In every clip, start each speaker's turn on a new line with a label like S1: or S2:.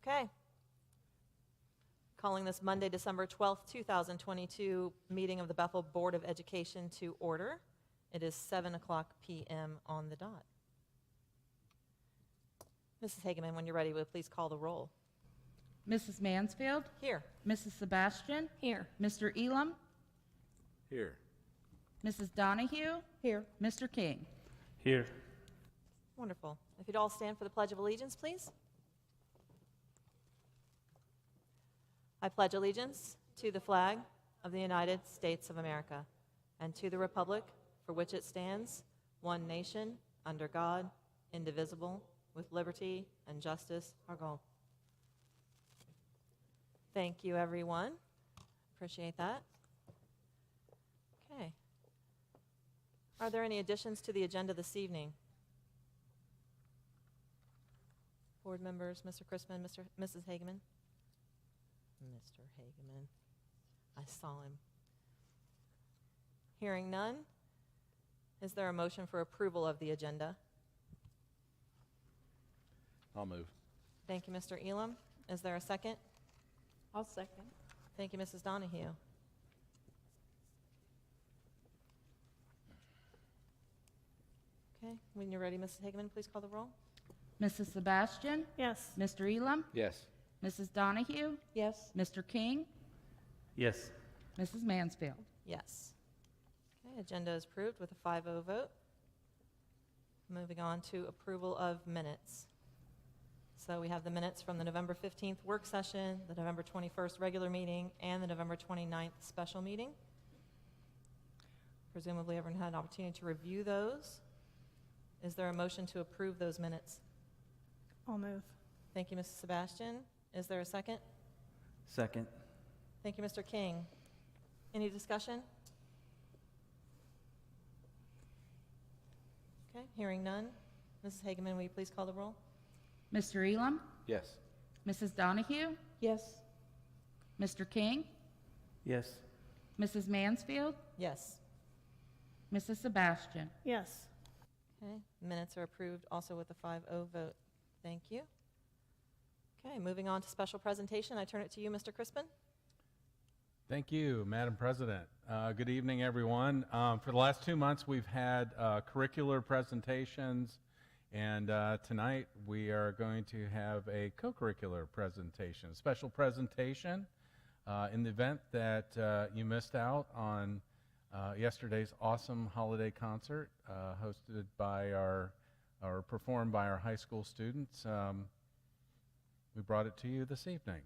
S1: Okay. Calling this Monday, December 12th, 2022 meeting of the Bethel Board of Education to order. It is 7:00 p.m. on the dot. Mrs. Hageman, when you're ready, will you please call the roll?
S2: Mrs. Mansfield?
S1: Here.
S2: Mrs. Sebastian?
S3: Here.
S2: Mr. Elam?
S4: Here.
S2: Mrs. Donahue?
S3: Here.
S2: Mr. King?
S4: Here.
S1: Wonderful. If you'd all stand for the Pledge of Allegiance, please. I pledge allegiance to the flag of the United States of America and to the republic for which it stands, one nation, under God, indivisible, with liberty and justice for all. Thank you, everyone. Appreciate that. Okay. Are there any additions to the agenda this evening? Board members, Mr. Crispin, Mrs. Hageman? Mr. Hageman. I saw him. Hearing none, is there a motion for approval of the agenda?
S4: I'll move.
S1: Thank you, Mr. Elam. Is there a second?
S3: I'll second.
S1: Thank you, Mrs. Donahue. Okay, when you're ready, Mrs. Hageman, please call the roll.
S2: Mrs. Sebastian?
S3: Yes.
S2: Mr. Elam?
S4: Yes.
S2: Mrs. Donahue?
S3: Yes.
S2: Mr. King?
S4: Yes.
S2: Mrs. Mansfield?
S1: Yes. Okay, agenda is approved with a 5-0 vote. Moving on to approval of minutes. So we have the minutes from the November 15th work session, the November 21st regular meeting, and the November 29th special meeting. Presumably everyone had an opportunity to review those. Is there a motion to approve those minutes?
S3: I'll move.
S1: Thank you, Mrs. Sebastian. Is there a second?
S4: Second.
S1: Thank you, Mr. King. Any discussion? Okay, hearing none. Mrs. Hageman, will you please call the roll?
S2: Mr. Elam?
S4: Yes.
S2: Mrs. Donahue?
S3: Yes.
S2: Mr. King?
S4: Yes.
S2: Mrs. Mansfield?
S1: Yes.
S2: Mrs. Sebastian?
S3: Yes.
S1: Okay, minutes are approved also with a 5-0 vote. Thank you. Okay, moving on to special presentation. I turn it to you, Mr. Crispin.
S5: Thank you, Madam President. Good evening, everyone. For the last 2 months, we've had curricular presentations, and tonight we are going to have a co-curricular presentation, a special presentation in the event that you missed out on yesterday's awesome holiday concert hosted by or performed by our high school students. We brought it to you this evening.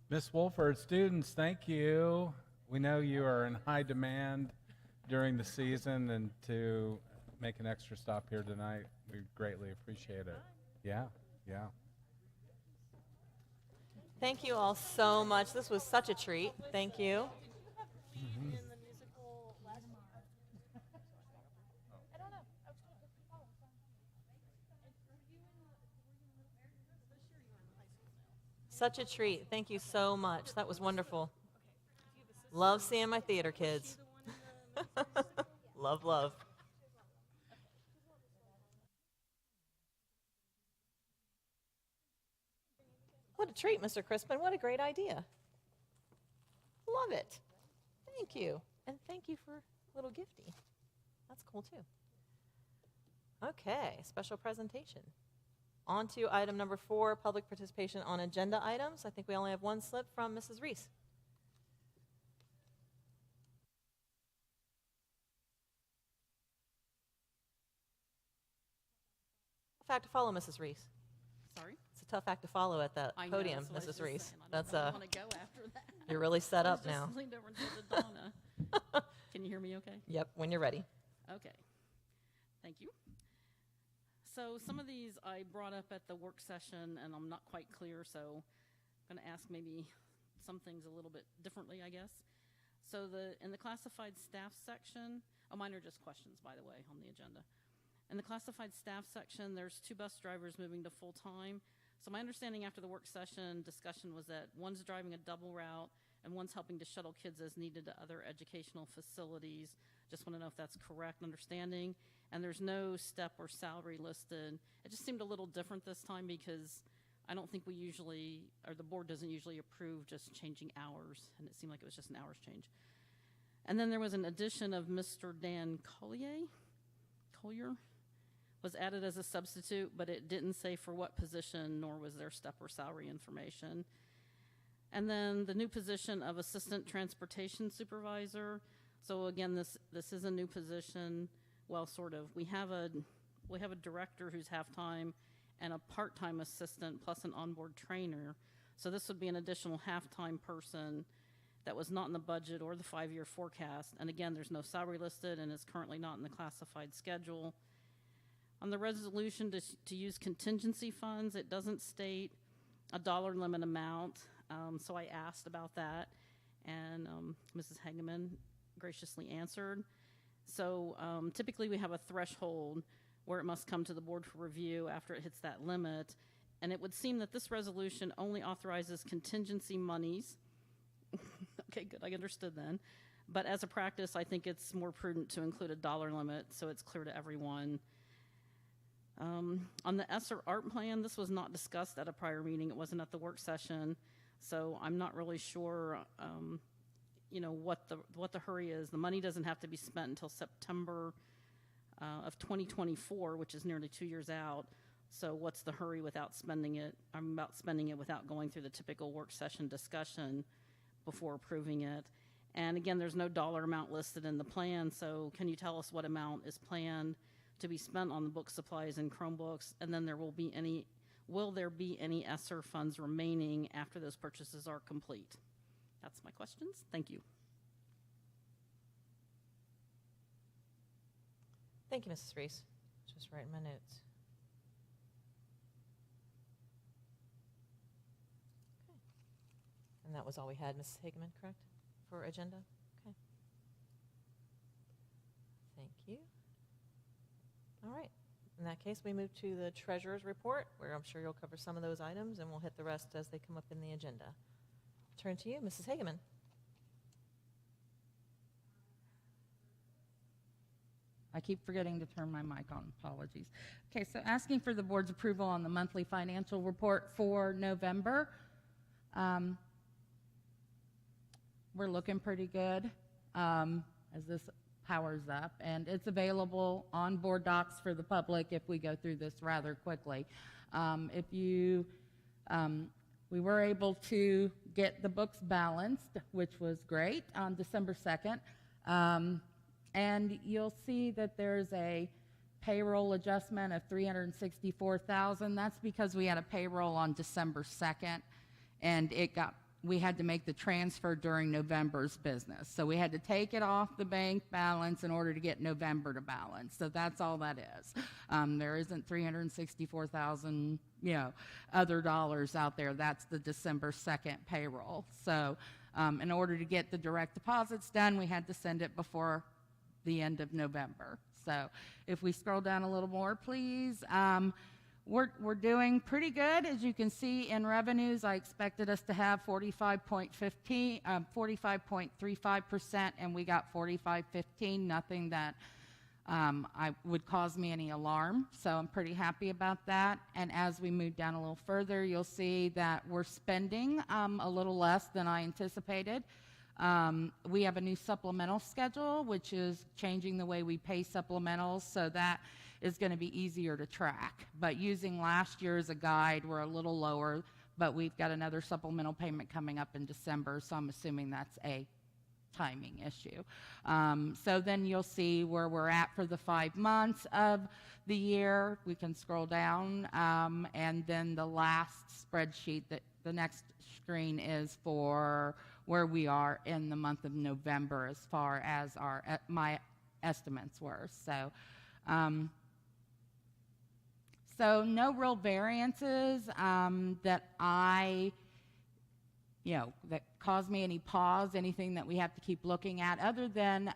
S5: Miss Wolford, students, thank you. We know you are in high demand during the season, and to make an extra stop here tonight, we greatly appreciate it. Yeah, yeah.
S1: Thank you all so much. This was such a treat. Thank you. Such a treat. Thank you so much. That was wonderful. Love seeing my theater kids. Love, love. What a treat, Mr. Crispin. What a great idea. Love it. Thank you. And thank you for a little gifty. That's cool, too. Okay, special presentation. On to item number 4, public participation on agenda items. I think we only have one slip from Mrs. Reese. Fact to follow, Mrs. Reese.
S6: Sorry?
S1: It's a tough act to follow at that
S6: I know,
S1: podium,
S6: that's what I was
S1: Mrs.
S6: just
S1: Reese.
S6: saying. I
S1: That's
S6: don't know if I want to go after that.
S1: you're really set
S6: I
S1: up
S6: was just
S1: now.
S6: leaned over and said to Donna. Can you hear me okay?
S1: Yep, when you're ready.
S6: Okay. Thank you. So some of these I brought up at the work session, and I'm not quite clear, so I'm going to ask maybe some things a little bit differently, I guess. So in the classified staff section, mine are just questions, by the way, on the agenda. In the classified staff section, there's 2 bus drivers moving to full-time. So my understanding after the work session discussion was that one's driving a double route and one's helping to shuttle kids as needed to other educational facilities. Just want to know if that's correct understanding. And there's no step or salary listed. It just seemed a little different this time because I don't think we usually, or the board doesn't usually approve just changing hours, and it seemed like it was just an hours change. And then there was an addition of Mr. Dan Collier was added as a substitute, but it didn't say for what position, nor was there step or salary information. And then the new position of assistant transportation supervisor. So again, this is a new position. Well, sort of. We have a director who's half-time and a part-time assistant plus an onboard trainer. So this would be an additional half-time person that was not in the budget or the 5-year forecast. And again, there's no salary listed and is currently not in the classified schedule. On the resolution to use contingency funds, it doesn't state a dollar limit amount. So I asked about that, and Mrs. Hageman graciously answered. So typically we have a threshold where it must come to the board for review after it hits that limit. And it would seem that this resolution only authorizes contingency monies. Okay, good, I understood then. But as a practice, I think it's more prudent to include a dollar limit so it's clear to everyone. On the ESSER art plan, this was not discussed at a prior meeting. It wasn't at the work session. So I'm not really sure, what the hurry is. The money doesn't have to be spent until September of 2024, which is nearly 2 years out. So what's the hurry without spending it? I'm about spending it without going through the typical work session discussion before approving it. And again, there's no dollar amount listed in the plan. So can you tell us what amount is planned to be spent on the book supplies and Chromebooks? And then will there be any ESSER funds remaining after those purchases are complete? That's my questions. Thank you.
S1: Thank you, Mrs. Reese. Just writing my notes. Okay. And that was all we had, Mrs. Hageman, correct, for agenda? Okay. Thank you. All right. In that case, we move to the treasurer's report, where I'm sure you'll cover some of those items, and we'll hit the rest as they come up in the agenda. Turn to you, Mrs. Hageman.
S2: I keep forgetting to turn my mic on. Apologies. Okay, so asking for the board's approval on the monthly financial report for November. We're looking pretty good as this powers up, and it's available on board docs for the public if we go through this rather quickly. We were able to get the books balanced, which was great, on December 2nd. And you'll see that there's a payroll adjustment of $364,000. That's because we had a payroll on December 2nd, and it got we had to make the transfer during November's business. So we had to take it off the bank balance in order to get November to balance. So that's all that is. There isn't 364,000, other dollars out there. That's the December 2nd payroll. So in order to get the direct deposits done, we had to send it before the end of November. So if we scroll down a little more, please. We're doing pretty good. As you can see in revenues, I expected us to have 45.35%, and we got 45.15, nothing that would cause me any alarm. So I'm pretty happy about that. And as we move down a little further, you'll see that we're spending a little less than I anticipated. We have a new supplemental schedule, which is changing the way we pay supplementals, so that is going to be easier to track. But using last year as a guide, we're a little lower, but we've got another supplemental payment coming up in December, so I'm assuming that's a timing issue. So then you'll see where we're at for the 5 months of the year. We can scroll down, and then the last spreadsheet, the next screen is for where we are in the month of November as far as my estimates were. So no real variances that that cause me any pause, anything that we have to keep looking at, other than,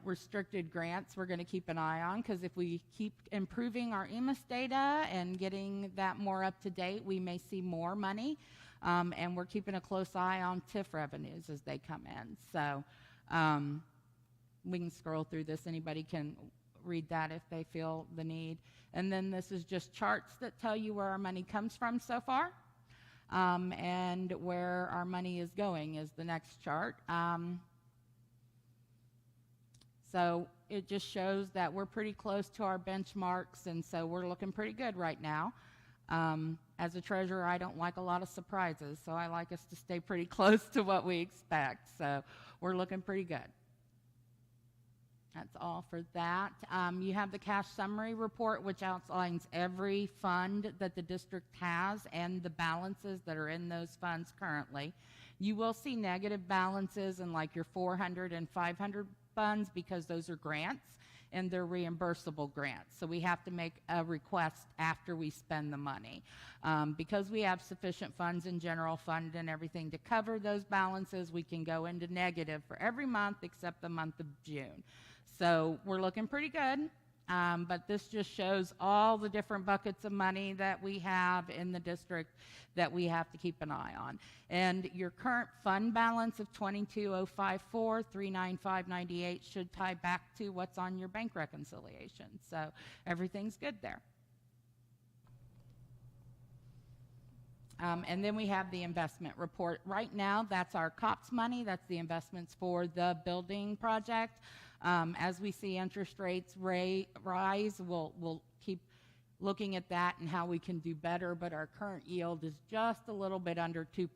S2: restricted grants we're going to keep an eye on, because if we keep improving our EMIS data and getting that more up to date, we may see more money. And we're keeping a close eye on TIF revenues as they come in. So we can scroll through this. Anybody can read that if they feel the need. And then this is just charts that tell you where our money comes from so far. And where our money is going is the next chart. So it just shows that we're pretty close to our benchmarks, and so we're looking pretty good right now. As a treasurer, I don't like a lot of surprises, so I like us to stay pretty close to what we expect. So we're looking pretty good. That's all for that. You have the cash summary report, which outlines every fund that the district has and the balances that are in those funds currently. You will see negative balances in like your 400 and 500 funds, because those are grants and they're reimbursable grants. So we have to make a request after we spend the money. Because we have sufficient funds in general fund and everything to cover those balances, we can go into negative for every month except the month of June. So we're looking pretty good, but this just shows all the different buckets of money that we have in the district that we have to keep an eye on. And your current fund balance of $22,054,395.98 should tie back to what's on your bank reconciliation. So everything's good there. And then we have the investment report. Right now, that's our COPS money. That's the investments for the building project. As we see interest rates rise, we'll keep looking at that and how we can do better, but our current yield is just a little bit under 2%.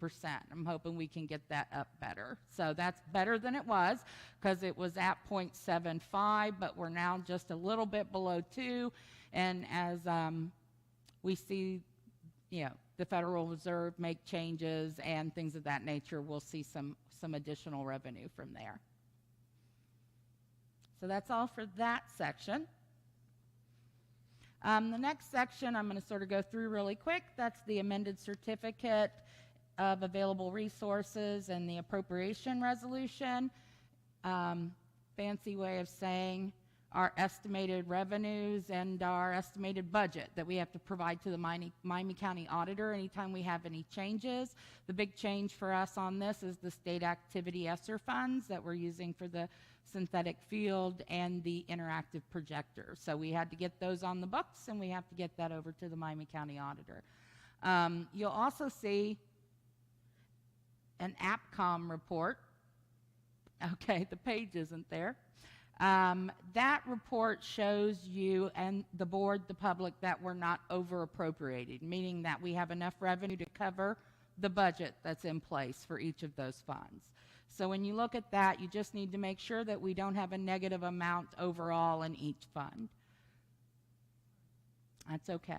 S2: I'm hoping we can get that up better. So that's better than it was, because it was at 0.75, but we're now just a little bit below 2. And as we see, the Federal Reserve make changes and things of that nature, we'll see some additional revenue from there. So that's all for that section. The next section I'm going to sort of go through really quick. That's the amended certificate of available resources and the appropriation resolution. Fancy way of saying our estimated revenues and our estimated budget that we have to provide to the Miami County Auditor anytime we have any changes. The big change for us on this is the state activity ESSER funds that we're using for the synthetic field and the interactive projector. So we had to get those on the books, and we have to get that over to the Miami County Auditor. You'll also see an AppCom report. Okay, the page isn't there. That report shows you and the board, the public, that we're not over appropriated, meaning that we have enough revenue to cover the budget that's in place for each of those funds. So when you look at that, you just need to make sure that we don't have a negative amount overall in each fund. That's okay.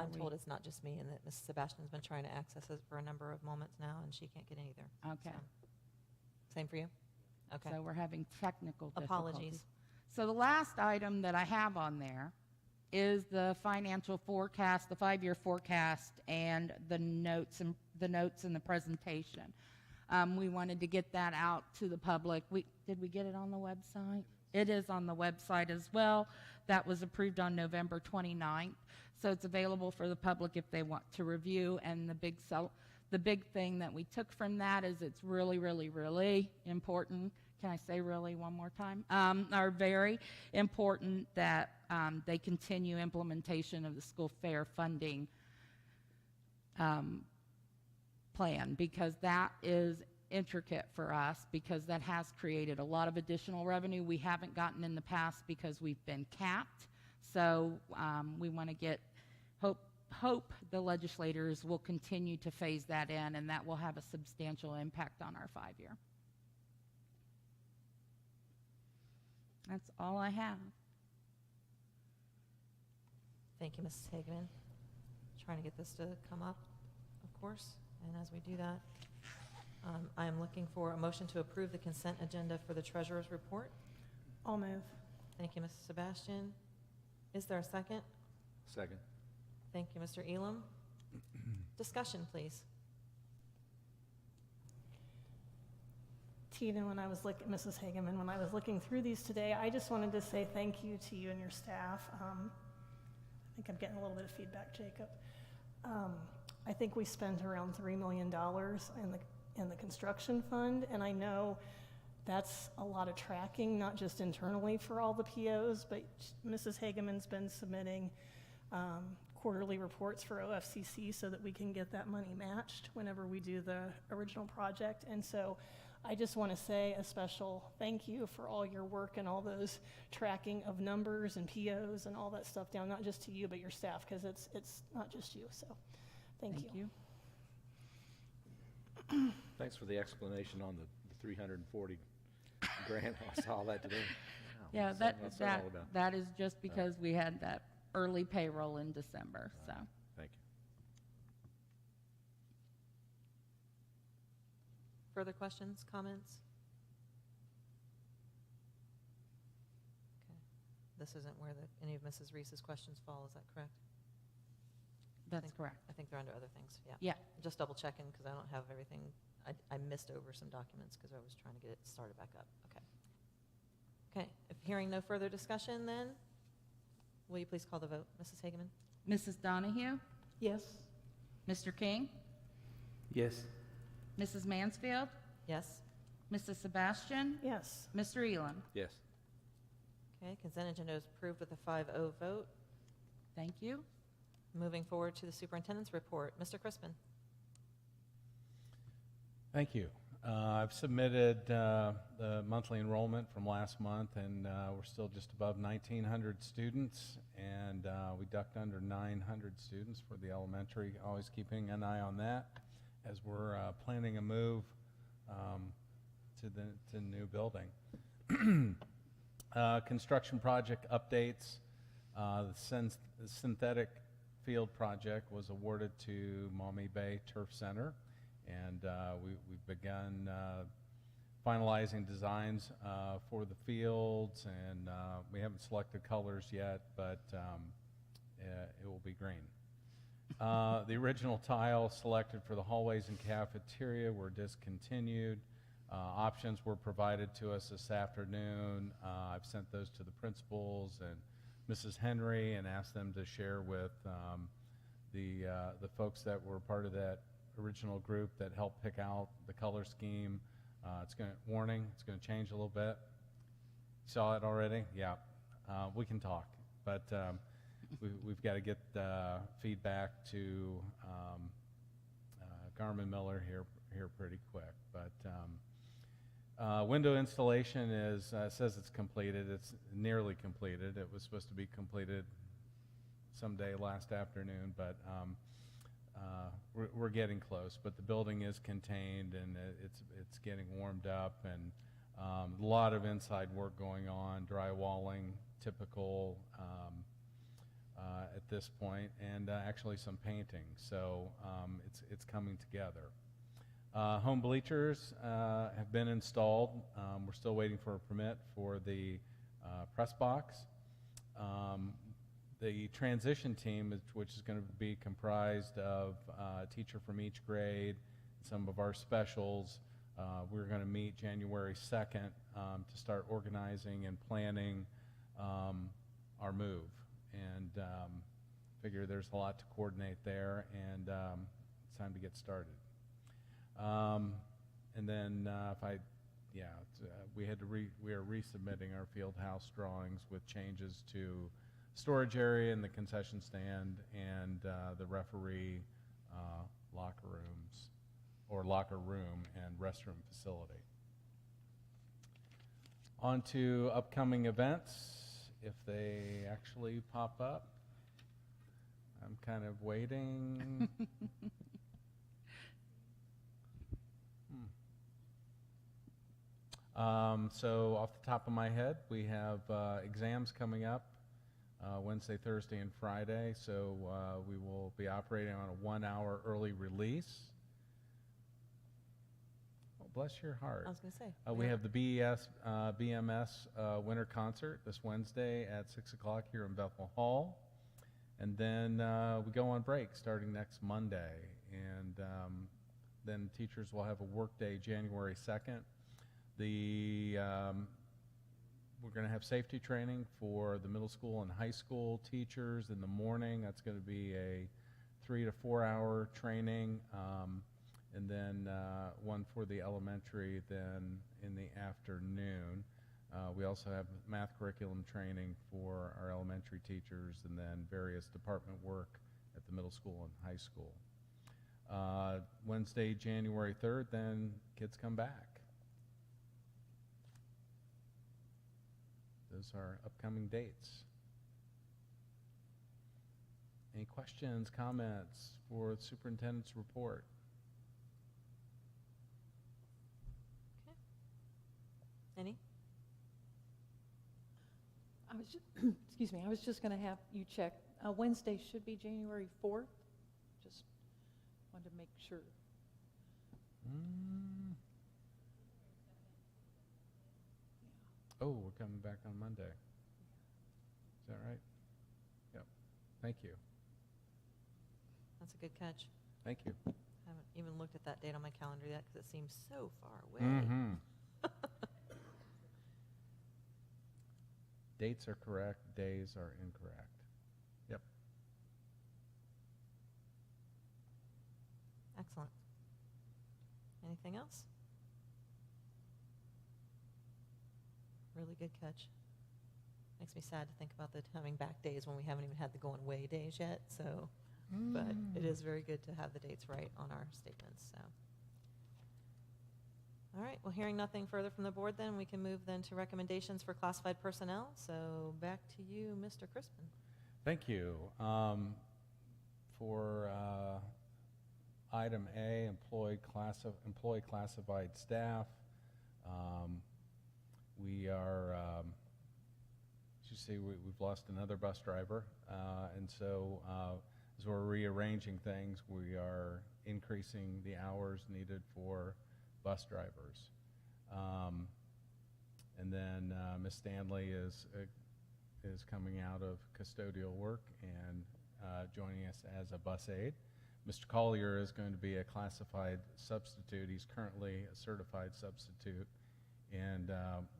S1: I'm
S2: we-
S1: told it's not just me, and that Mrs. Sebastian's been trying to access it for a number of moments now, and she can't get in either.
S2: Okay.
S1: So, same for you? Okay.
S2: So we're having technical difficulties.
S1: Apologies.
S2: So the last item that I have on there is the financial forecast, the 5-year forecast, and the notes in the presentation. We wanted to get that out to the public. Did we get it on the website? It is on the website as well. That was approved on November 29th. So it's available for the public if they want to review. And the big thing that we took from that is it's really, really, really important. Can I say really one more time? Are very important that they continue implementation of the school fair funding plan, because that is intricate for us, because that has created a lot of additional revenue we haven't gotten in the past because we've been capped. So we want to hope the legislators will continue to phase that in, and that will have a substantial impact on our 5-year. That's all I have.
S1: Thank you, Mrs. Hageman. Trying to get this to come up, of course. And as we do that, I am looking for a motion to approve the consent agenda for the treasurer's report.
S3: I'll move.
S1: Thank you, Mrs. Sebastian. Is there a second?
S4: Second.
S1: Thank you, Mr. Elam. Discussion, please.
S3: Tina, Mrs. Hageman, when I was looking through these today, I just wanted to say thank you to you and your staff. I think I'm getting a little bit of feedback, Jacob. I think we spent around $3 million in the construction fund, and I know that's a lot of tracking, not just internally for all the POs, but Mrs. Hageman's been submitting quarterly reports for OFCC so that we can get that money matched whenever we do the original project. And so I just want to say a special thank you for all your work and all those tracking of numbers and POs and all that stuff down, not just to you, but your staff, because it's not just you. So thank you.
S7: Thanks for the explanation on the 340 grand. I saw that today. Wow.
S2: Yeah,
S7: So what's that all about?
S2: that is just because we had that early payroll in December, so.
S7: Thank you.
S1: Further questions, comments? Okay. This isn't where any of Mrs. Reese's questions fall, is that correct?
S2: That's correct.
S1: I think they're under other things, yeah.
S2: Yeah.
S1: Just double checking, because I don't have everything. I missed over some documents because I was trying to get it started back up. Okay. Okay, if hearing no further discussion then, will you please call the vote? Mrs. Hageman?
S2: Mrs. Donahue?
S3: Yes.
S2: Mr. King?
S4: Yes.
S2: Mrs. Mansfield?
S1: Yes.
S2: Mrs. Sebastian?
S3: Yes.
S2: Mr. Elam?
S7: Yes.
S1: Okay, consent agenda is approved with a 5-0 vote.
S2: Thank you.
S1: Moving forward to the superintendent's report. Mr. Crispin?
S5: Thank you. I've submitted the monthly enrollment from last month, and we're still just above 1,900 students, and we ducked under 900 students for the elementary, always keeping an eye on that as we're planning a move to the new building. Construction project updates. The synthetic field project was awarded to Maumee Bay Turf Center, and we've begun finalizing designs for the fields, and we haven't selected colors yet, but it will be green. The original tile selected for the hallways and cafeteria were discontinued. Options were provided to us this afternoon. I've sent those to the principals and Mrs. Henry and asked them to share with the folks that were part of that original group that helped pick out the color scheme. It's going to change a little bit. Saw it already? Yeah. We can talk, but we've got to get feedback to Garmin Miller here pretty quick. But window installation says it's completed. It's nearly completed. It was supposed to be completed someday last afternoon, but we're getting close. But the building is contained, and it's getting warmed up, and a lot of inside work going on, drywalling, typical at this point, and actually some painting. So it's coming together. Home bleachers have been installed. We're still waiting for a permit for the press box. The transition team, which is going to be comprised of a teacher from each grade, some of our specials, we're going to meet January 2nd to start organizing and planning our move. And figure there's a lot to coordinate there, and it's time to get started. And then we are resubmitting our field house drawings with changes to storage area and the concession stand and the referee locker rooms, or locker room and restroom facility. On to upcoming events, if they actually pop up. I'm kind of waiting. So off the top of my head, we have exams coming up Wednesday, Thursday, and Friday. So we will be operating on a 1-hour early release. Oh, bless your heart.
S1: I was going to say.
S5: We have the BMS winter concert this Wednesday at 6 o'clock here in Bethel Hall. And then we go on break starting next Monday. And then teachers will have a work day January 2nd. We're going to have safety training for the middle school and high school teachers in the morning. That's going to be a 3 to 4 hour training, and then one for the elementary then in the afternoon. We also have math curriculum training for our elementary teachers, and then various department work at the middle school and high school. Wednesday, January 3rd, then kids come back. Those are upcoming dates. Any questions, comments for the superintendent's report?
S1: Okay. Any?
S8: I was just, excuse me, I was just going to have you check. Wednesday should be January 4th. Just wanted to make sure.
S5: Oh, we're coming back on Monday. Is that right? Yep. Thank you.
S1: That's a good catch.
S5: Thank you.
S1: I haven't even looked at that date on my calendar yet because it seems so far away.
S5: Mm-hmm. Dates are correct, days are incorrect. Yep.
S1: Excellent. Anything else? Really good catch. Makes me sad to think about the having back days when we haven't even had the going away days yet. So, but it is very good to have the dates right on our statements. So, all right. Well, hearing nothing further from the board, then we can move then to recommendations for classified personnel. So, back to you, Mr. Crispin.
S5: Thank you. For item A, employee classified staff. We are, as you see, we've lost another bus driver, and so as we're rearranging things, we are increasing the hours needed for bus drivers. And then Ms. Stanley is coming out of custodial work and joining us as a bus aide. Mr. Collier is going to be a classified substitute. He's currently a certified substitute. And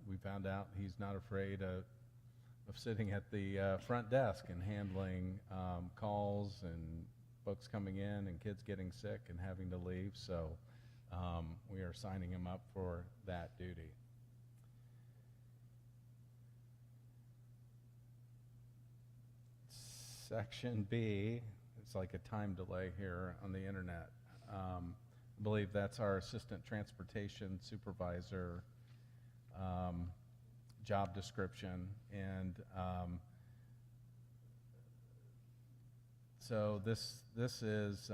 S5: we found out he's not afraid of sitting at the front desk and handling calls and folks coming in and kids getting sick and having to leave. So we are signing him up for that duty. Section B, it's like a time delay here on the internet. I believe that's our assistant transportation supervisor job description, and so this is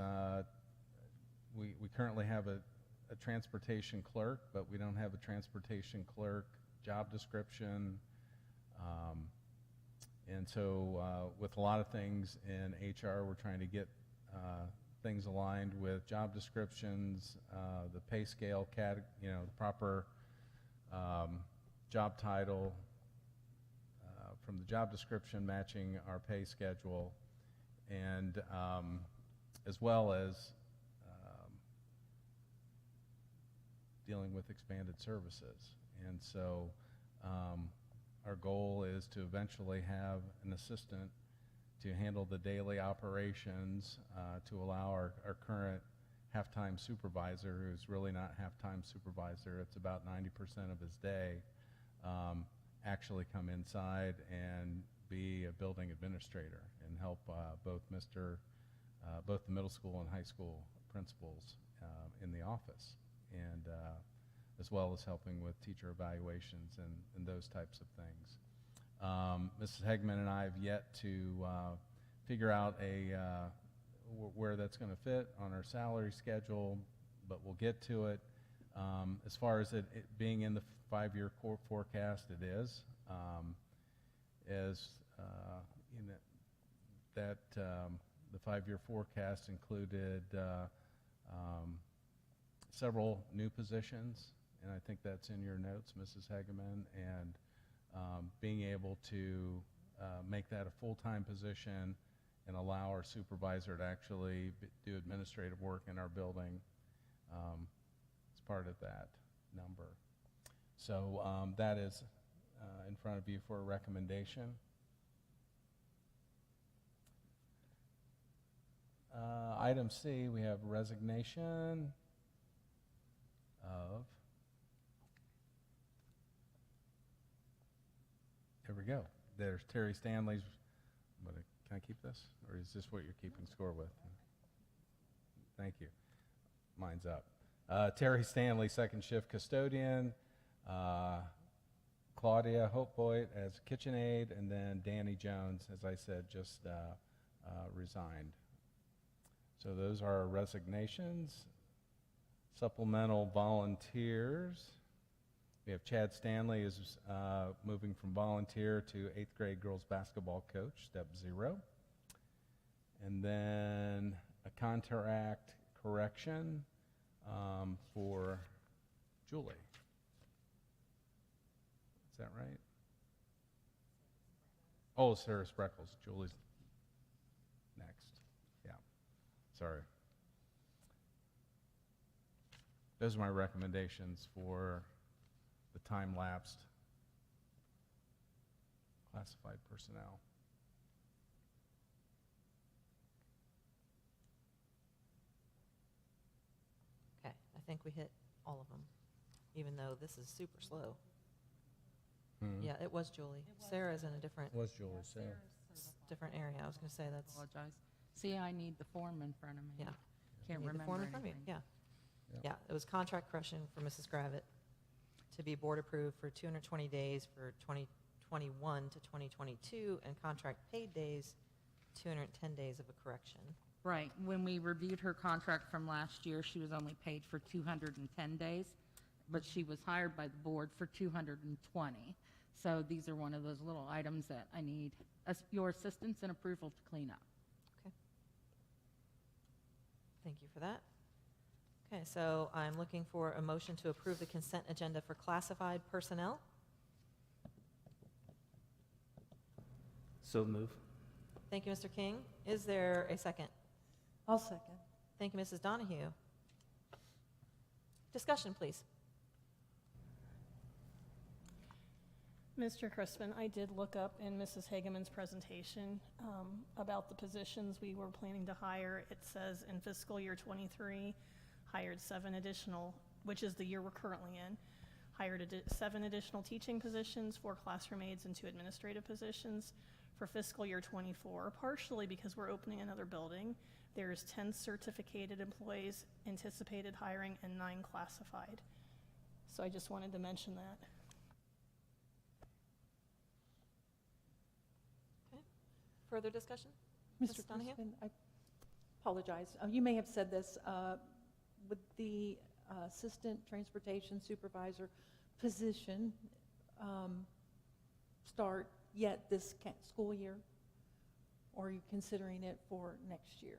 S5: we currently have a transportation clerk, but we don't have a transportation clerk job description, And so with a lot of things in HR, we're trying to get things aligned with job descriptions, the pay scale, the proper job title from the job description matching our pay schedule, and as well as dealing with expanded services. And so our goal is to eventually have an assistant to handle the daily operations, to allow our current half-time supervisor, who's really not half-time supervisor, it's about 90% of his day, actually come inside and be a building administrator and help both the middle school and high school principals in the office, and as well as helping with teacher evaluations and those types of things. Mrs. Hegman and I have yet to figure out where that's going to fit on our salary schedule, but we'll get to it. As far as it being in the 5-year forecast, it is. The 5-year forecast included several new positions, and I think that's in your notes, Mrs. Hageman, and being able to make that a full-time position and allow our supervisor to actually do administrative work in our building as part of that number. So that is in front of you for a recommendation. Item C, we have resignation of, there we go. There's Terry Stanley's, can I keep this? Or is this what you're keeping score with? Thank you. Mine's up. Terry Stanley, second shift custodian. Claudia Hopevoigt as kitchen aide, and then Danny Jones, as I said, just resigned. So those are our resignations. Supplemental volunteers. We have Chad Stanley is moving from volunteer to 8th grade girls basketball coach, step 0. And then a contract correction for Julie. Is that right? Oh, Sarah Spreckles. Julie's next. Yeah. Sorry. Those are my recommendations for the time-lapsed classified personnel.
S1: Okay, I think we hit all of them, even though this is super slow. Yeah, it was Julie. Sarah's in a different
S5: Was Julie, Sarah?
S1: different area. I was going to say that's,
S2: Apologize. See, I need the form in front of me.
S1: yeah.
S2: Can't
S1: You need the form
S2: remember
S1: in front of you.
S2: anything.
S1: Yeah. Yeah, it was contract correction for Mrs. Gravitt to be board approved for 220 days for 2021 to 2022, and contract paid days, 210 days of a correction.
S2: Right. When we reviewed her contract from last year, she was only paid for 210 days, but she was hired by the board for 220. So these are one of those little items that I need your assistance and approval to clean up.
S1: Okay. Thank you for that. Okay, so I'm looking for a motion to approve the consent agenda for classified personnel.
S4: So move.
S1: Thank you, Mr. King. Is there a second?
S8: I'll second.
S1: Thank you, Mrs. Donahue. Discussion, please.
S3: Mr. Crispin, I did look up in Mrs. Hageman's presentation about the positions we were planning to hire. It says in fiscal year 23, hired 7 additional, which is the year we're currently in, hired 7 additional teaching positions, 4 classroom aides, and 2 administrative positions. For fiscal year 24, partially because we're opening another building, there's 10 certificated employees anticipated hiring and 9 classified. So I just wanted to mention that.
S1: Okay. Further discussion?
S8: Mr.
S1: Mrs. Donahue?
S8: Crispin, I apologize. You may have said this. Would the assistant transportation supervisor position start yet this school year? Or are you considering it for next year?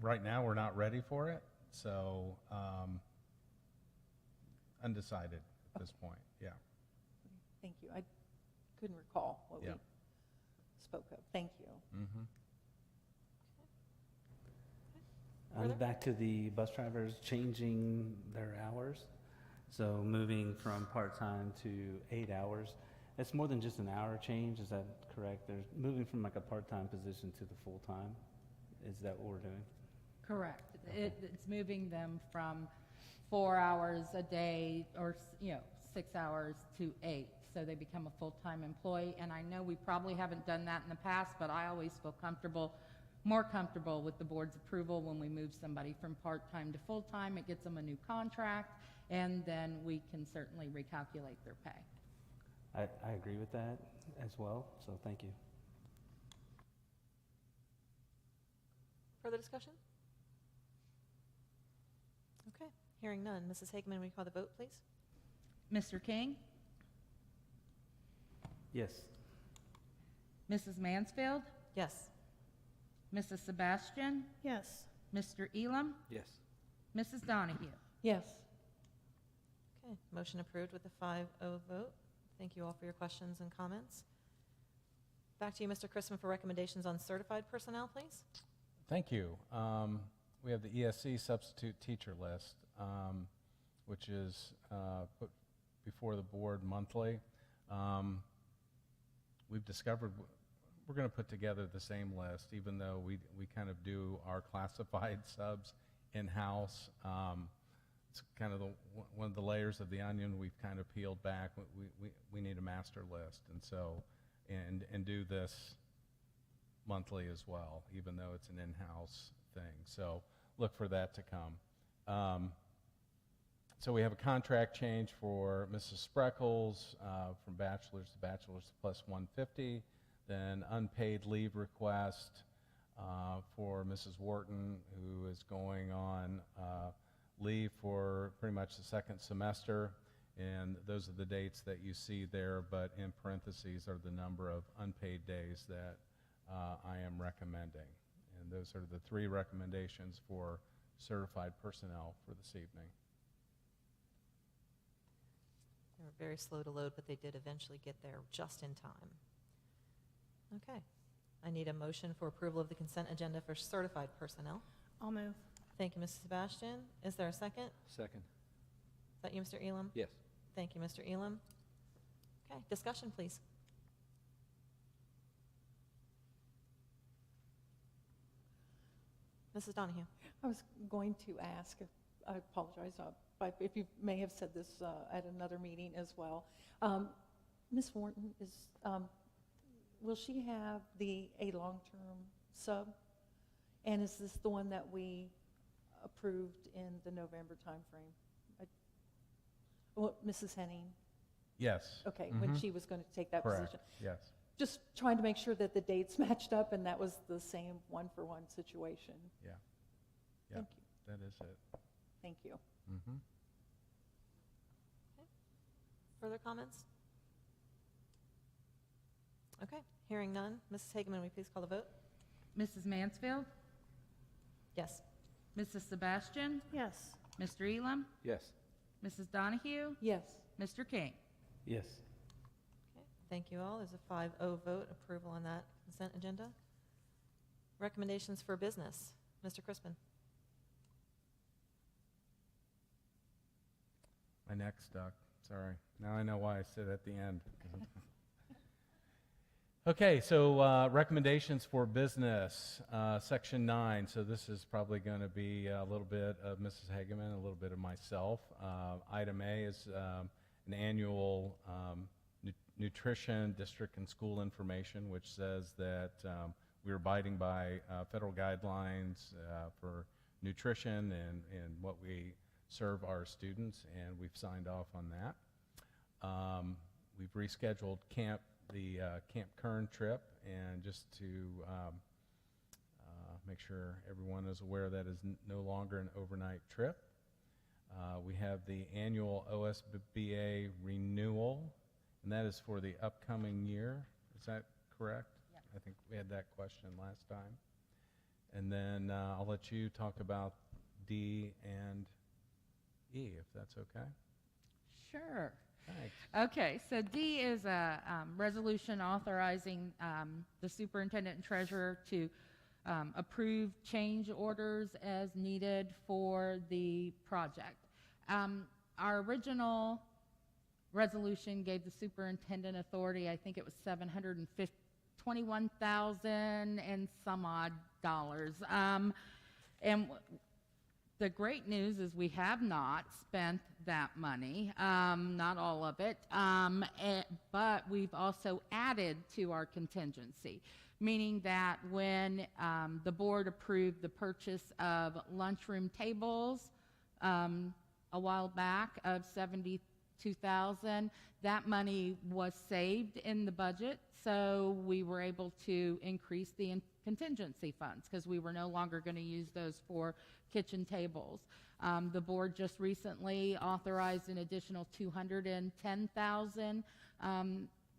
S5: Right now, we're not ready for it, so undecided at this point, yeah.
S8: Thank you. I couldn't recall what we
S5: Yeah.
S8: spoke of. Thank you.
S5: Mm-hmm.
S1: Further?
S4: Back to the bus drivers changing their hours. So moving from part-time to 8 hours. It's more than just an hour change, is that correct? They're moving from like a part-time position to the full-time? Is that what we're doing?
S2: Correct. It's moving them from 4 hours a day or, 6 hours to 8. So they become a full-time employee. And I know we probably haven't done that in the past, but I always feel more comfortable with the board's approval when we move somebody from part-time to full-time. It gets them a new contract, and then we can certainly recalculate their pay.
S4: I agree with that as well, so thank you.
S1: Further discussion? Okay, hearing none. Mrs. Hageman, will you call the vote, please?
S2: Mr. King?
S4: Yes.
S2: Mrs. Mansfield?
S1: Yes.
S2: Mrs. Sebastian?
S3: Yes.
S2: Mr. Elam?
S7: Yes.
S2: Mrs. Donahue?
S8: Yes.
S1: Okay, motion approved with a 5-0 vote. Thank you all for your questions and comments. Back to you, Mr. Chrisman, for recommendations on certified personnel, please.
S5: Thank you. We have the ESC substitute teacher list, which is put before the board monthly. We've discovered we're going to put together the same list, even though we kind of do our classified subs in-house. It's kind of one of the layers of the onion we've kind of peeled back. We need a master list, and so and do this monthly as well, even though it's an in-house thing. So look for that to come. So we have a contract change for Mrs. Spreckles from bachelor's to bachelor's plus 150. Then unpaid leave request for Mrs. Wharton, who is going on leave for pretty much the second semester. And those are the dates that you see there, but in parentheses are the number of unpaid days that I am recommending. And those are the 3 recommendations for certified personnel for this evening.
S1: They were very slow to load, but they did eventually get there just in time. Okay. I need a motion for approval of the consent agenda for certified personnel.
S3: I'll move.
S1: Thank you, Mrs. Sebastian. Is there a second?
S7: Second.
S1: Is that you, Mr. Elam?
S7: Yes.
S1: Thank you, Mr. Elam. Okay, discussion, please. Mrs. Donahue.
S8: I was going to ask, I apologize, if you may have said this at another meeting as well. Ms. Wharton, will she have a long-term sub? And is this the one that we approved in the November timeframe? Mrs. Henning?
S5: Yes.
S8: Okay, when she was going to take that
S5: Correct.
S8: position.
S5: Yes.
S8: Just trying to make sure that the dates matched up and that was the same one-for-one situation.
S5: Yeah.
S8: Thank you.
S5: That is it.
S8: Thank you.
S5: Mm-hmm.
S1: Further comments? Okay, hearing none. Mrs. Hageman, will you please call the vote?
S2: Mrs. Mansfield?
S1: Yes.
S2: Mrs. Sebastian?
S3: Yes.
S2: Mr. Elam?
S7: Yes.
S2: Mrs. Donahue?
S8: Yes.
S2: Mr. King?
S4: Yes.
S1: Okay, thank you all. There's a 5-0 vote approval on that consent agenda. Recommendations for business. Mr. Crispin.
S5: My neck stuck. Sorry. Now I know why I sit at the end. Okay, so recommendations for business, section 9. So this is probably going to be a little bit of Mrs. Hageman, a little bit of myself. Item A is an annual nutrition district and school information, which says that we're abiding by federal guidelines for nutrition and what we serve our students, and we've signed off on that. We've rescheduled the Camp Kern trip, and just to make sure everyone is aware that is no longer an overnight trip. We have the annual OSBA renewal and that is for the upcoming year. Is that correct?
S2: Yep.
S5: I think we had that question last time. And then I'll let you talk about D and E, if that's okay.
S2: Sure.
S5: Thanks.
S2: Okay, so D is a resolution authorizing the superintendent and treasurer to approve change orders as needed for the project. Our original resolution gave the superintendent authority, I think it was $721,000 and some odd dollars. The great news is we have not spent that money, not all of it, but we've also added to our contingency, meaning that when the board approved the purchase of lunchroom tables a while back of $72,000, that money was saved in the budget, so we were able to increase the contingency funds because we were no longer going to use those for kitchen tables. The board just recently authorized an additional $210,000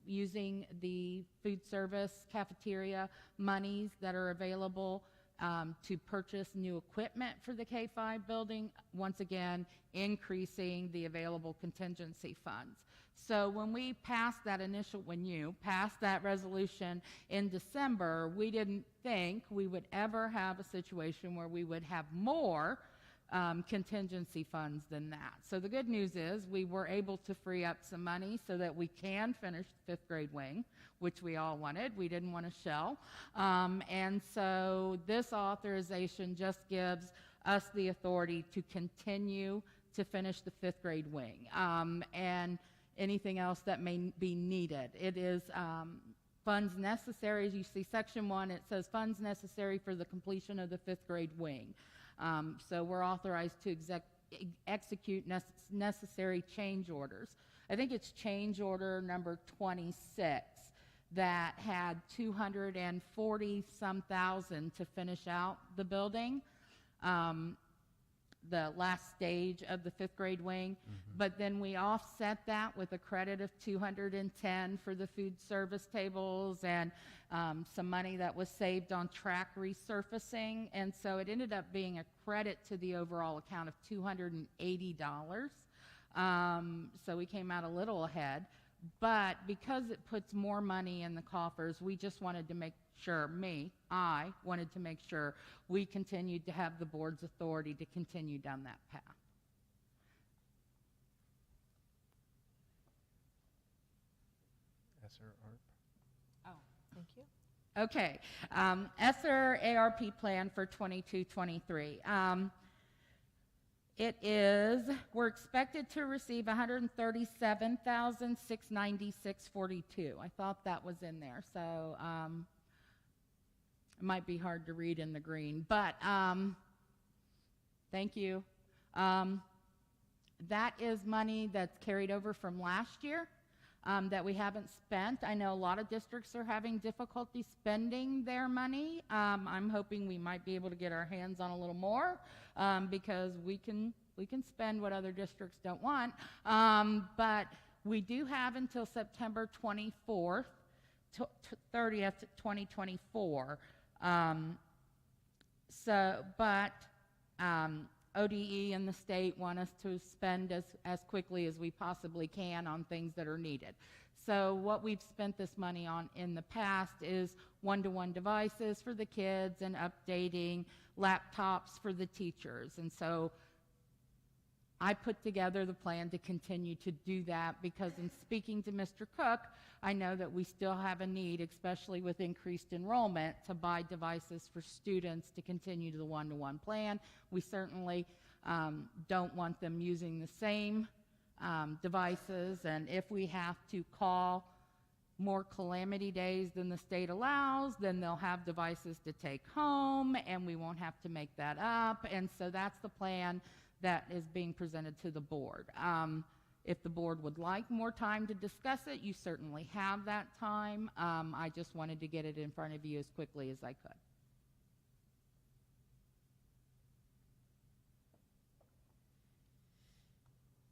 S2: using the food service cafeteria monies that are available to purchase new equipment for the K-5 building, once again increasing the available contingency funds. So when you passed that resolution in December, we didn't think we would ever have a situation where we would have more contingency funds than that. So the good news is we were able to free up some money so that we can finish the 5th grade wing, which we all wanted. We didn't want a shell. And so this authorization just gives us the authority to continue to finish the 5th grade wing and anything else that may be needed. It is funds necessary. As you see section 1, it says funds necessary for the completion of the 5th grade wing. So we're authorized to execute necessary change orders. I think it's change order number 26 that had 240-some thousand to finish out the building, the last stage of the 5th grade wing. But then we offset that with a credit of 210 for the food service tables and some money that was saved on track resurfacing. And so it ended up being a credit to the overall account of $280. So we came out a little ahead. But because it puts more money in the coffers, we just wanted to make sure, I wanted to make sure we continued to have the board's authority to continue down that path.
S5: Yes, sir, Art.
S1: Oh, thank you.
S2: Okay, ESSER ARP plan for 22-23. We're expected to receive $137,696.42. I thought that was in there, so it might be hard to read in the green, but thank you. That is money that's carried over from last year that we haven't spent. I know a lot of districts are having difficulty spending their money. I'm hoping we might be able to get our hands on a little more because we can spend what other districts don't want. But we do have until September 24th, 30th, 2024. ODE and the state want us to spend as quickly as we possibly can on things that are needed. So what we've spent this money on in the past is one-to-one devices for the kids and updating laptops for the teachers. And so I put together the plan to continue to do that because in speaking to Mr. Cook, I know that we still have a need, especially with increased enrollment, to buy devices for students to continue to the one-to-one plan. We certainly don't want them using the same devices, and if we have to call more calamity days than the state allows, then they'll have devices to take home, and we won't have to make that up. And so that's the plan that is being presented to the board. If the board would like more time to discuss it, you certainly have that time. I just wanted to get it in front of you as quickly as I could.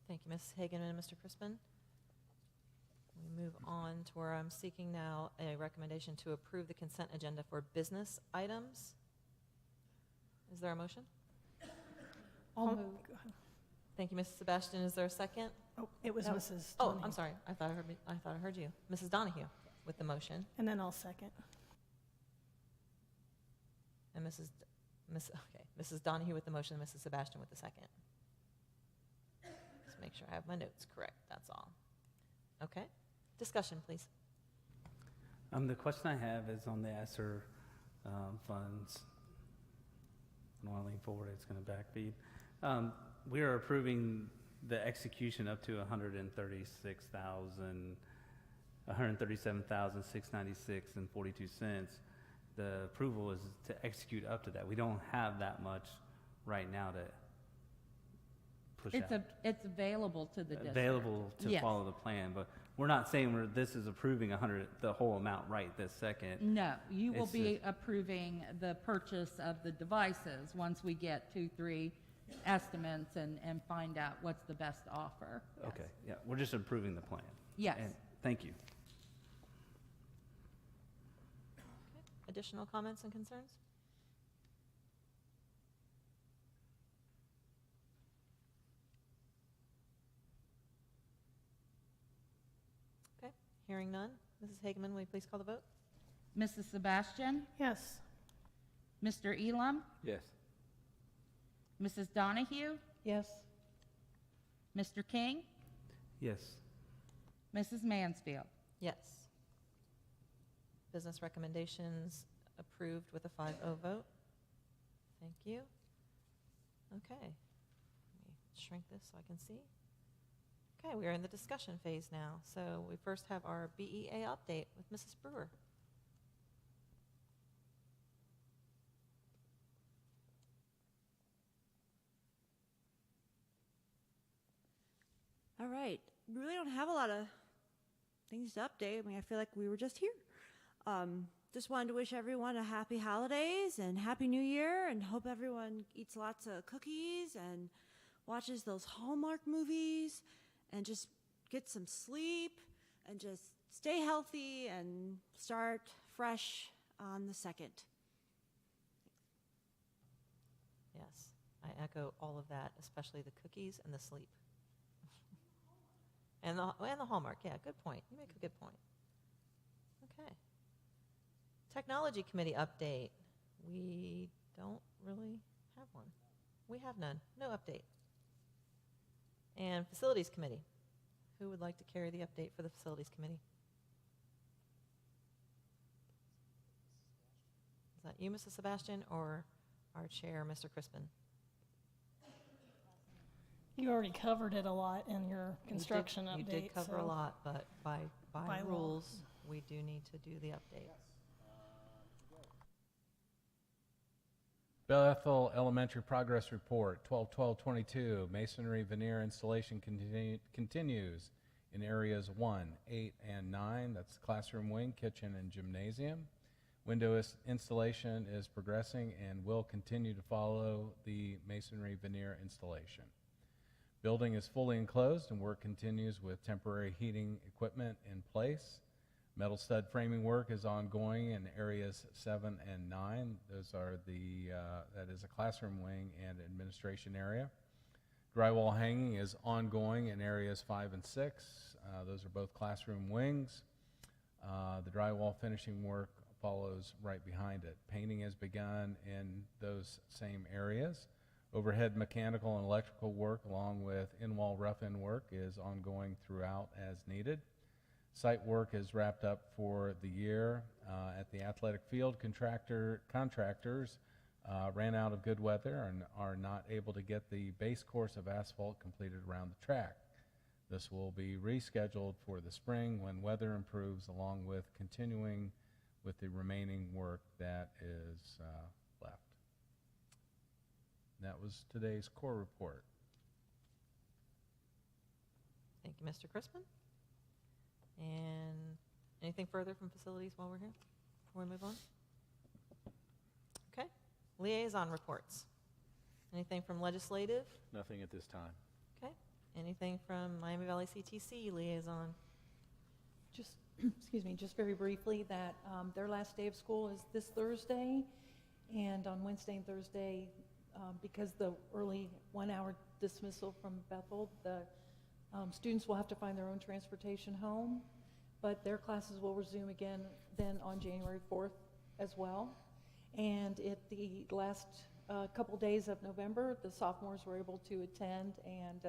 S1: Thank you, Ms. Hagan and Mr. Crispin. We move on to where I'm seeking now a recommendation to approve the consent agenda for business items. Is there a motion?
S8: I'll
S3: Oh,
S8: move.
S3: go ahead.
S1: Thank you, Mrs. Sebastian. Is there a second?
S3: Oh, it was
S8: No.
S3: Mrs.
S1: Oh,
S3: Donahue.
S1: I'm sorry. I thought I heard you. Mrs. Donahue with the motion,
S3: And then I'll second.
S1: and Mrs. Donahue with the motion, and Mrs. Sebastian with the second. Just make sure I have my notes correct, that's all. Okay, discussion, please.
S4: The question I have is on the ESSER funds. I don't want to lean forward, it's going to backbeat. We are approving the execution up to 137,696 and 42 cents. The approval is to execute up to that. We don't have that much right now to push out.
S2: It's available to the district.
S4: Available to
S2: Yes.
S4: follow the plan, but we're not saying this is approving the whole amount right this second.
S2: No, you will
S4: It's
S2: be approving the purchase of the devices once we get 2-3 estimates and find out what's the best offer.
S4: Okay, yeah, we're just approving the plan.
S2: Yes.
S4: And thank you.
S1: Additional comments and concerns? Okay, hearing none. Mrs. Hageman, will you please call the vote?
S2: Mrs. Sebastian,
S3: Yes.
S2: Mr. Elam,
S7: Yes.
S2: Mrs. Donahue,
S8: Yes.
S2: Mr. King,
S4: Yes.
S2: Mrs. Mansfield.
S1: Yes. Business recommendations approved with a 5-0 vote. Thank you. Okay. Let me shrink this so I can see. Okay, we are in the discussion phase now. So we first have our BEA update with Mrs. Brewer.
S9: All right. We really don't have a lot of things to update. I mean, I feel like we were just here. Just wanted to wish everyone a happy holidays and happy new year, and hope everyone eats lots of cookies and watches those Hallmark movies and just get some sleep and just stay healthy and start fresh on the 2nd.
S1: Yes, I echo all of that, especially the cookies and the sleep. and the Hallmark, yeah, good point. You make a good point. Okay. Technology Committee update. We don't really have one. We have none. No update. And Facilities Committee. Who would like to carry the update for the Facilities Committee? Is that you, Mrs. Sebastian, or our chair, Mr. Crispin?
S3: You already covered it a lot in your construction update.
S1: You did cover a
S3: so-
S1: lot, but by
S3: By law.
S1: rules, we do need to do the update.
S5: Bethel Elementary Progress Report, 12/12/22. Masonry veneer installation continues in areas 1, 8, and 9. That's classroom wing, kitchen, and gymnasium. Window installation is progressing and will continue to follow the masonry veneer installation. Building is fully enclosed and work continues with temporary heating equipment in place. Metal stud framing work is ongoing in areas 7 and 9. Those are that is a classroom wing and administration area. Drywall hanging is ongoing in areas 5 and 6. Those are both classroom wings. The drywall finishing work follows right behind it. Painting has begun in those same areas. Overhead mechanical and electrical work along with in-wall rough-in work is ongoing throughout as needed. Site work is wrapped up for the year. At the athletic field, contractors ran out of good weather and are not able to get the base course of asphalt completed around the track. This will be rescheduled for the spring when weather improves, along with continuing with the remaining work that is left. And that was today's core report.
S1: Thank you, Mr. Crispin. And anything further from facilities while we're here, before we move on? Okay. Liaison reports. Anything from legislative?
S7: Nothing at this time.
S1: Okay. Anything from Miami Valley CTC liaison?
S8: Just, excuse me, just very briefly, that their last day of school is this Thursday, and on Wednesday and Thursday, because the early 1-hour dismissal from Bethel, the students will have to find their own transportation home, but their classes will resume again then on January 4th as well. And at the last couple days of November, the sophomores were able to attend and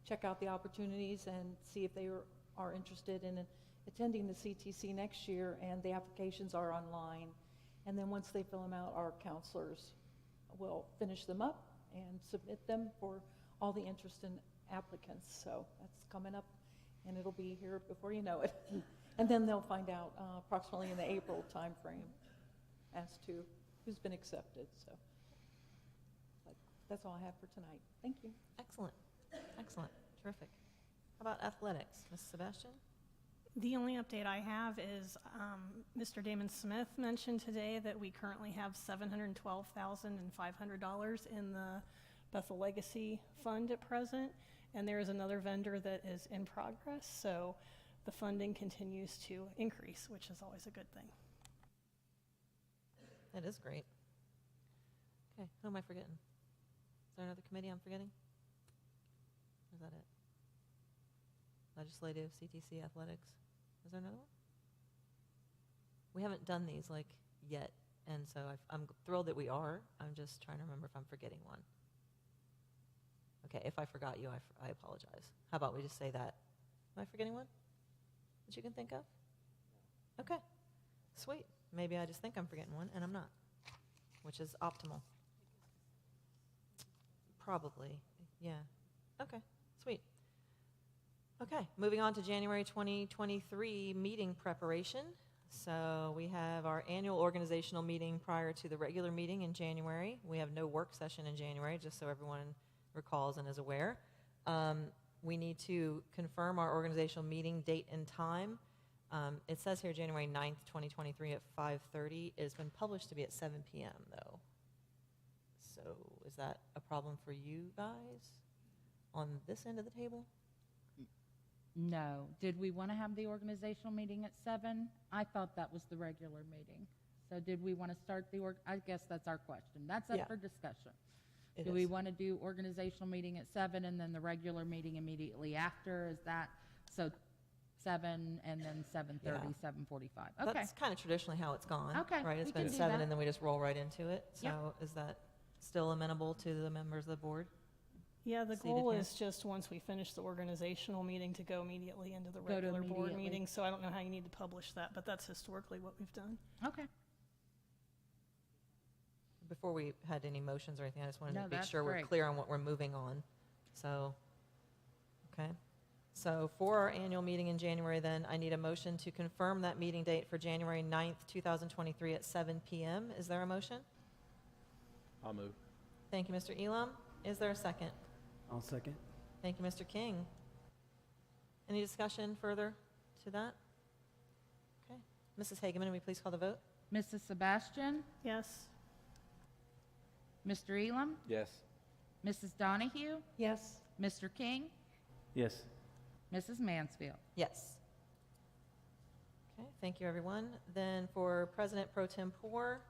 S8: check out the opportunities and see if they are interested in attending the CTC next year, and the applications are online. And then once they fill them out, our counselors will finish them up and submit them for all the interested applicants. So that's coming up, and it'll be here before you know it. And then they'll find out approximately in the April timeframe as to who's been accepted. So but that's all I have for tonight. Thank you.
S1: Excellent. Excellent. Terrific. How about athletics? Ms. Sebastian?
S3: The only update I have is Mr. Damon Smith mentioned today that we currently have $712,500 in the Bethel Legacy Fund at present, and there is another vendor that is in progress, so the funding continues to increase, which is always a good thing.
S1: That is great. Okay, who am I forgetting? Is there another committee I'm forgetting? Or is that it? Legislative, CTC, athletics. Is there another one? We haven't done these like yet, and so I'm thrilled that we are. I'm just trying to remember if I'm forgetting one. Okay, if I forgot you, I apologize. How about we just say that? Am I forgetting one that you can think of? Okay, sweet. Maybe I just think I'm forgetting one, and I'm not, which is optimal. Probably, yeah. Okay, sweet. Okay, moving on to January 2023 meeting preparation. So we have our annual organizational meeting prior to the regular meeting in January. We have no work session in January, just so everyone recalls and is aware. We need to confirm our organizational meeting date and time. It says here January 9th, 2023 at 5:30. It has been published to be at 7 p.m. though. So is that a problem for you guys on this end of the table?
S2: No. Did we want to have the organizational meeting at 7? I thought that was the regular meeting. So did we want to start I guess that's our question. That's up
S1: Yeah.
S2: for discussion.
S1: It
S2: Do we
S1: is.
S2: want to do organizational meeting at 7 and then the regular meeting immediately after? Is that, so 7 and then 7:30,
S1: Yeah.
S2: 7:45? Okay.
S1: That's kind of traditionally how it's gone.
S2: Okay,
S1: Right, it's
S2: we
S1: been
S2: can do
S1: 7
S2: that.
S1: and then we just roll right into it. So
S2: Yep.
S1: is that still amenable to the members of the board?
S3: Yeah, the
S1: Seated
S3: goal
S1: here.
S3: is just once we finish the organizational meeting to go immediately into the
S2: Go to
S3: regular board
S2: immediately.
S3: meeting. So I don't know how you need to publish that, but that's historically what we've done.
S2: Okay.
S1: Before we had any motions or anything, I just wanted
S2: No,
S1: to be
S2: that's
S1: sure we're
S2: great.
S1: clear on what we're moving on. So, okay. So for our annual meeting in January then, I need a motion to confirm that meeting date for January 9th, 2023 at 7 p.m. Is there a motion?
S7: I'll move.
S1: Thank you, Mr. Elam. Is there a second?
S4: I'll second.
S1: Thank you, Mr. King. Any discussion further to that? Okay. Mrs. Hageman, will we please call the vote?
S2: Mrs. Sebastian?
S3: Yes?
S2: Mr. Elam?
S7: Yes.
S2: Mrs. Donahue?
S8: Yes.
S2: Mr. King?
S4: Yes.
S2: Mrs. Mansfield?
S1: Yes. Okay, thank you, everyone. Then for President Pro Tempore,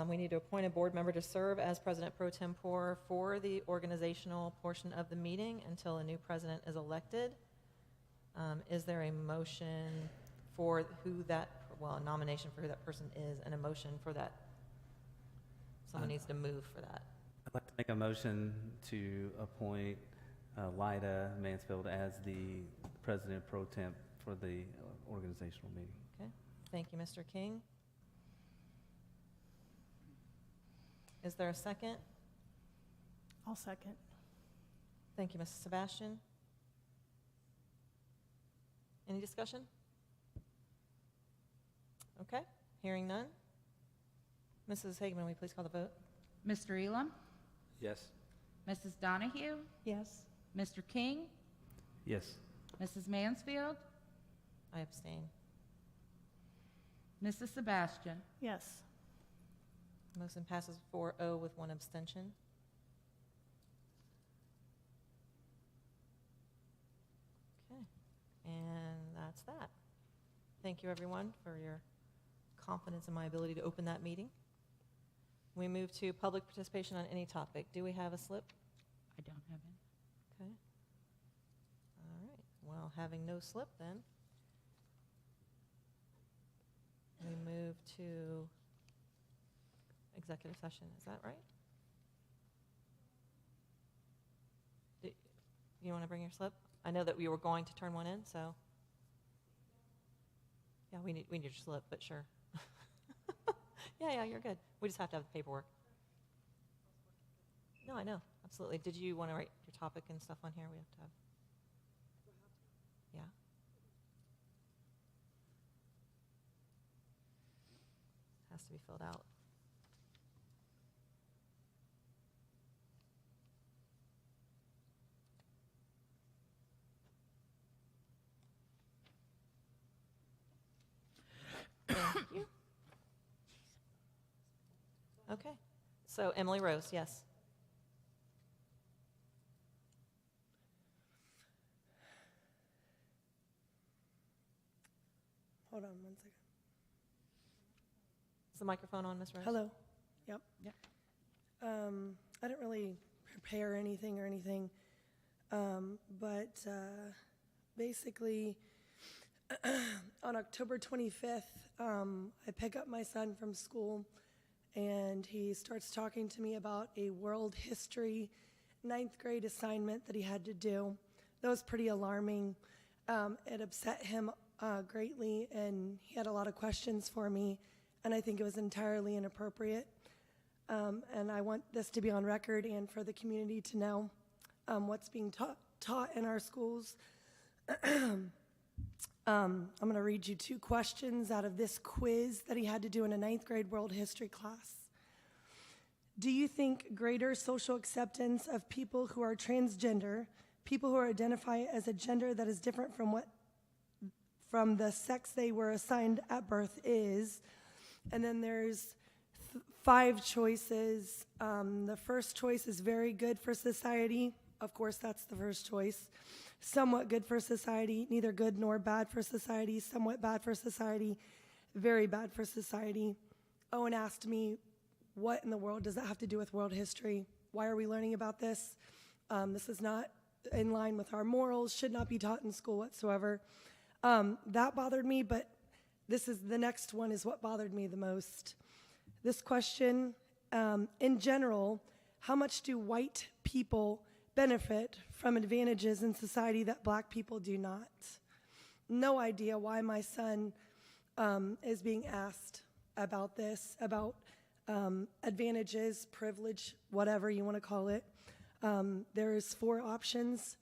S1: we need to appoint a board member to serve as President Pro Tempore for the organizational portion of the meeting until a new president is elected. Is there a motion for a nomination for who that person is and a motion for that? Someone needs to move for that.
S4: I'd like to make a motion to appoint Lyda Mansfield as the president pro temp for the organizational meeting.
S1: Okay, thank you, Mr. King. Is there a second?
S3: I'll second.
S1: Thank you, Mrs. Sebastian. Any discussion? Okay, hearing none. Mrs. Hageman, will you please call the vote?
S2: Mr. Elam?
S7: Yes.
S2: Mrs. Donahue?
S8: Yes.
S2: Mr. King?
S4: Yes.
S2: Mrs. Mansfield?
S1: I abstain.
S2: Mrs. Sebastian?
S3: Yes.
S1: Motion passes 4-0 with one abstention. Okay, and that's that. Thank you, everyone, for your confidence in my ability to open that meeting. We move to public participation on any topic. Do we have a slip?
S2: I don't have any.
S1: Okay. All right. Well, having no slip then, we move to executive session. Is that right? You want to bring your slip? I know that we were going to turn one in, so. Yeah, we need your slip, but sure. Yeah, you're good. We just have to have the paperwork. No, I know, absolutely. Did you want to write your topic and stuff on here? We have to have. Yeah. Has to be filled out. Thank you. Okay. So Emily Rose, yes.
S10: Hold on 1 second.
S1: Is the microphone on, Ms. Rose?
S10: Hello. Yep.
S2: Yep.
S10: I didn't really prepare anything, but basically, on October 25th, I pick up my son from school, and he starts talking to me about a world history 9th grade assignment that he had to do. That was pretty alarming. It upset him greatly, and he had a lot of questions for me, and I think it was entirely inappropriate. And I want this to be on record and for the community to know what's being taught in our schools. I'm going to read you 2 questions out of this quiz that he had to do in a 9th grade world history class. Do you think greater social acceptance of people who are transgender, people who identify as a gender that is different from the sex they were assigned at birth is? And then there's 5 choices. The first choice is very good for society. Of course, that's the first choice. Somewhat good for society, neither good nor bad for society, somewhat bad for society, very bad for society. Owen asked me, what in the world does that have to do with world history? Why are we learning about this? This is not in line with our morals, should not be taught in school whatsoever. That bothered me, but the next one is what bothered me the most. This question, in general, how much do white people benefit from advantages in society that black people do not? No idea why my son is being asked about this, about advantages, privilege, whatever you want to call it. There's 4 options.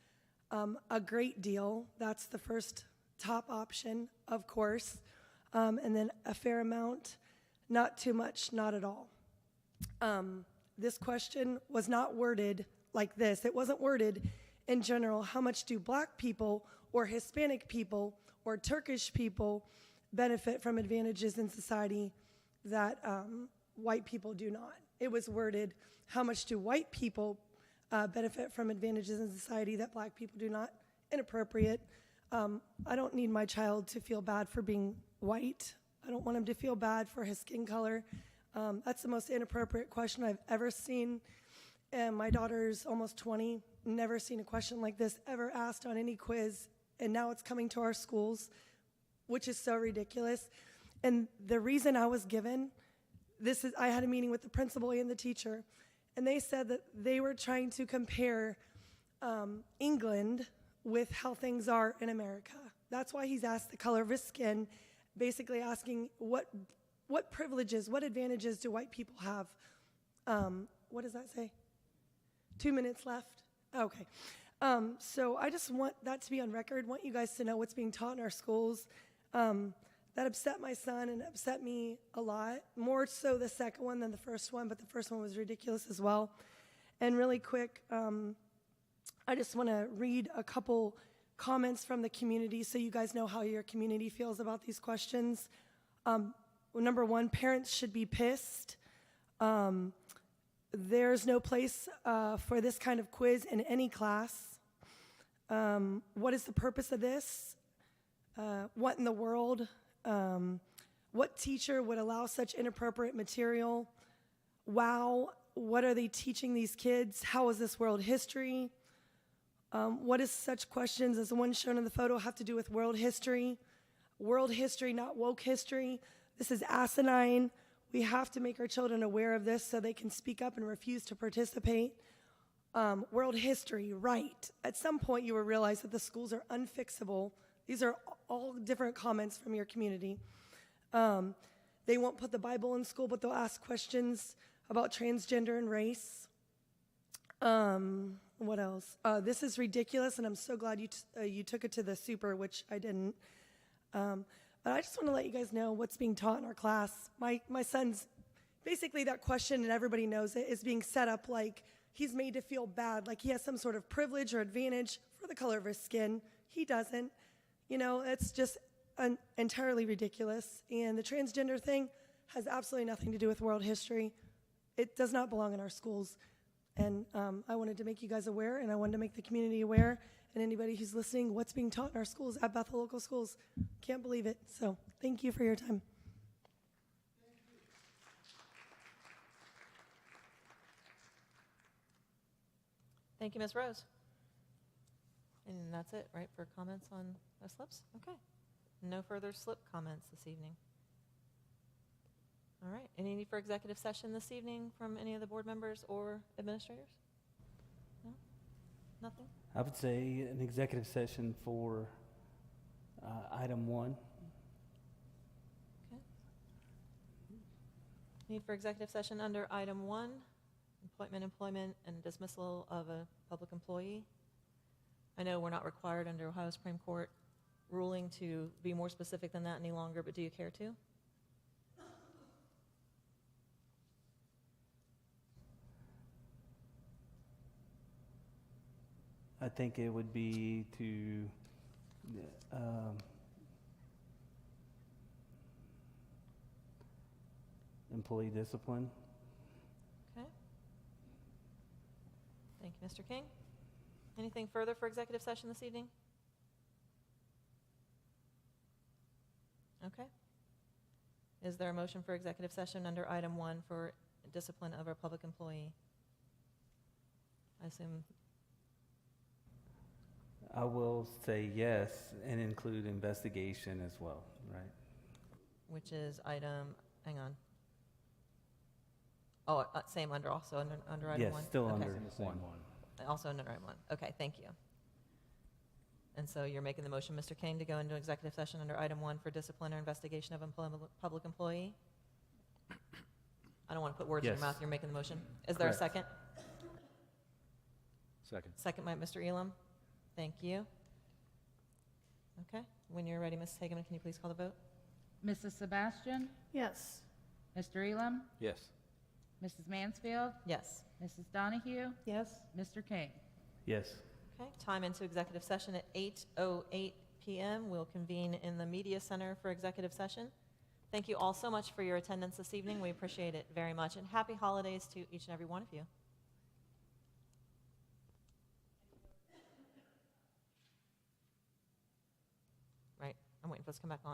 S10: A great deal, that's the first top option, of course. And then a fair amount, not too much, not at all. This question was not worded like this. It wasn't worded in general, how much do black people or Hispanic people or Turkish people benefit from advantages in society that white people do not? It was worded, how much do white people benefit from advantages in society that black people do not? Inappropriate. I don't need my child to feel bad for being white. I don't want him to feel bad for his skin color. That's the most inappropriate question I've ever seen. And my daughter's almost 20, never seen a question like this ever asked on any quiz. And now it's coming to our schools, which is so ridiculous. And the reason I was given, I had a meeting with the principal and the teacher, and they said that they were trying to compare England with how things are in America. That's why he's asked the color of his skin, basically asking what privileges, what advantages do white people have? What does that say? 2 minutes left? Okay. So I just want that to be on record, want you guys to know what's being taught in our schools. That upset my son and upset me a lot, more so the second one than the first one, but the first one was ridiculous as well. And really quick, I just want to read a couple comments from the community so you guys know how your community feels about these questions. Number 1, parents should be pissed. There's no place for this kind of quiz in any class. What is the purpose of this? What in the world? What teacher would allow such inappropriate material? Wow, what are they teaching these kids? How is this world history? What does such questions as the one shown in the photo have to do with world history? World history, not woke history. This is asinine. We have to make our children aware of this so they can speak up and refuse to participate. World history, right. At some point you will realize that the schools are unfixable. These are all different comments from your community. They won't put the Bible in school, but they'll ask questions about transgender and race. What else? This is ridiculous, and I'm so glad you took it to the super, which I didn't. But I just want to let you guys know what's being taught in our class. My son's, basically that question, and everybody knows it, is being set up like he's made to feel bad, like he has some sort of privilege or advantage for the color of his skin. He doesn't. You know, it's just entirely ridiculous. And the transgender thing has absolutely nothing to do with world history. It does not belong in our schools. And I wanted to make you guys aware, and I wanted to make the community aware, and anybody who's listening, what's being taught in our schools at Bethel Local Schools. Can't believe it. So thank you for your time.
S1: Thank you, Ms. Rose. And that's it, right, for comments on those slips? Okay. No further slip comments this evening. All right. Any need for executive session this evening from any of the board members or administrators? No? Nothing?
S4: I would say an executive session for item 1.
S1: Okay. Need for executive session under item 1, employment, and dismissal of a public employee. I know we're not required under Ohio Supreme Court ruling to be more specific than that any longer, but do you care to?
S4: I think it would be to employee discipline.
S1: Okay. Thank you, Mr. King. Anything further for executive session this evening? Okay. Is there a motion for executive session under item 1 for discipline of a public employee? I assume.
S4: I will say yes and include investigation as well, right?
S1: Which is item, hang on. Oh, same under item
S4: Yes,
S1: 1?
S4: still
S1: Okay.
S4: under
S7: In the same
S4: 1.
S7: one.
S1: Also under item 1. Okay, thank you. And so you're making the motion, Mr. King, to go into executive session under item 1 for discipline or investigation of public employee? I don't want to put words in your
S4: Yes.
S1: mouth. You're making the motion. Is there a
S4: Correct.
S1: second?
S7: Second.
S1: Second by Mr. Elam. Thank you. Okay. When you're ready, Ms. Hageman, can you please call the vote?
S2: Mrs. Sebastian,
S3: Yes.
S2: Mr. Elam,
S7: Yes.
S2: Mrs. Mansfield,
S1: Yes.
S2: Mrs. Donahue,
S8: Yes?
S2: Mr. King.
S4: Yes.
S1: Okay. Time into executive session at 8:08 p.m. We'll convene in the Media Center for executive session. Thank you all so much for your attendance this evening. We appreciate it very much. And happy holidays to each and every one of you. Right. I'm waiting for us to come back on.